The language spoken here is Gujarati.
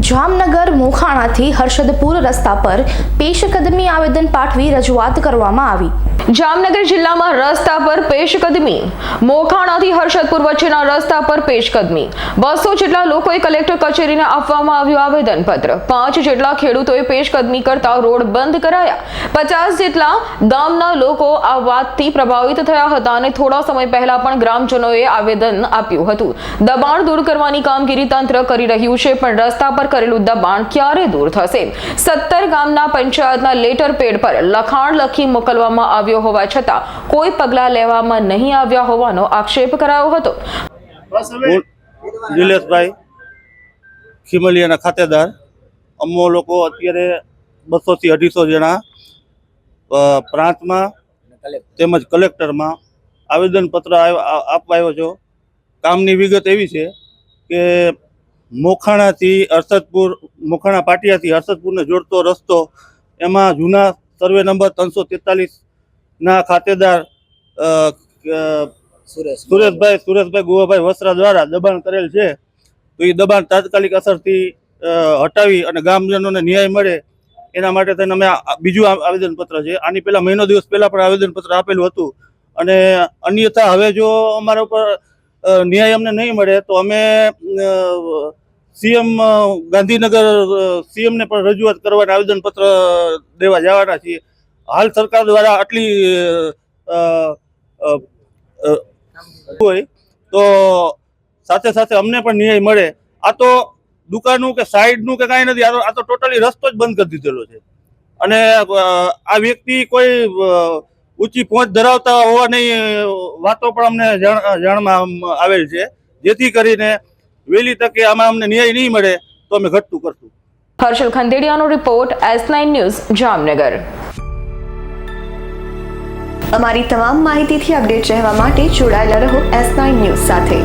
જામનગર મોખાણાથી હર્ષદપુર રસ્તા પર પેશકદમી આવેદન પાઠવી રજૂઆત કરવામાં આવી। જામનગર જિલ્લામાં રસ્તા પર પેશકદમી। મોખાણાથી હર્ષદપુર વચ્ચેના રસ્તા પર પેશકદમી। 200 જેટલા લોકોએ કલેક્ટર કચેરીને આપવામાં આવ્યું આવેદનપત્ર। 5 જેટલા ખેડૂતોએ પેશકદમી કરતા રોડ બંધ કરાયા। 50 જેટલા ગામના લોકો આ વાતથી પ્રભાવિત થયા હતા અને થોડા સમય પહેલા પણ ગ્રામજનોએ આવેદન આપ્યું હતું। દબાણ દૂર કરવાની કામગીરી તંત્ર કરી રહ્યું છે, પણ રસ્તા પર કરેલું દબાણ ક્યારે દૂર થશે? 17 ગામના પંચાયતના લેટર પેડ પર લખાણ લખી મોકલવામાં આવ્યો હોવા છતાં કોઈ પગલાં લેવામાં નહીં આવ્યા હોવાનો આક્ષેપ કરાયો હતો। નિલેશભાઈ ખીમલિયાના ખાતેદાર, અમો લોકો અત્યારે 200 થી 250 જણા પ્રાંતમાં તેમજ કલેક્ટરમાં આવેદનપત્ર આપવા આવ્યો છો। કામની વિગત એવી છે કે મોખાણાથી હર્ષદપુર, મોખાણા પાટિયાથી હર્ષદપુરને જોડતો રસ્તો, એમાં જૂના સર્વે નંબર 343ના ખાતેદાર સુરેશભાઈ ગુવાભાઈ વસરા દ્વારા દબાણ કરેલ છે। તો એ દબાણ તાત્કાલિક અસરથી હટાવી અને ગામજનોને ન્યાય મળે એના માટે થઈને અમે બીજું આવેદનપત્ર છે। આની પહેલાં મહિનો દિવસ પહેલાં પણ આવેદનપત્ર આપેલું હતું અને અન્યથા હવે જો અમારા ઉપર ન્યાય અમને નહીં મળે તો અમે સીએમ ગાંધીનગર સીએમને પણ રજૂઆત કરવાના આવેદનપત્ર દેવા જવાના છીએ। હાલ સરકાર દ્વારા આટલી હોય તો સાથે સાથે અમને પણ ન્યાય મળે। આ તો દુકાનનું કે સાઈડનું કે કાંઈ નથી, આ તો ટોટલી રસ્તો જ બંધ કરી દીધેલો છે અને આ વ્યક્તિ કોઈ ઊંચી પહોંચ ધરાવતા હોવાની વાતો પણ અમને જાણમાં આવેલ છે, જેથી કરીને વહેલી તકે આમાં અમને ન્યાય નહીં મળે તો અમે ઘટતું કરશું। હર્ષલ ખંડેડિયાનો રિપોર્ટ, S9 ન્યૂઝ, જામનગર। અમારી તમામ માહિતીથી અપડેટ રહેવા માટે જોડાયેલા રહો S9 ન્યૂઝ સાથે।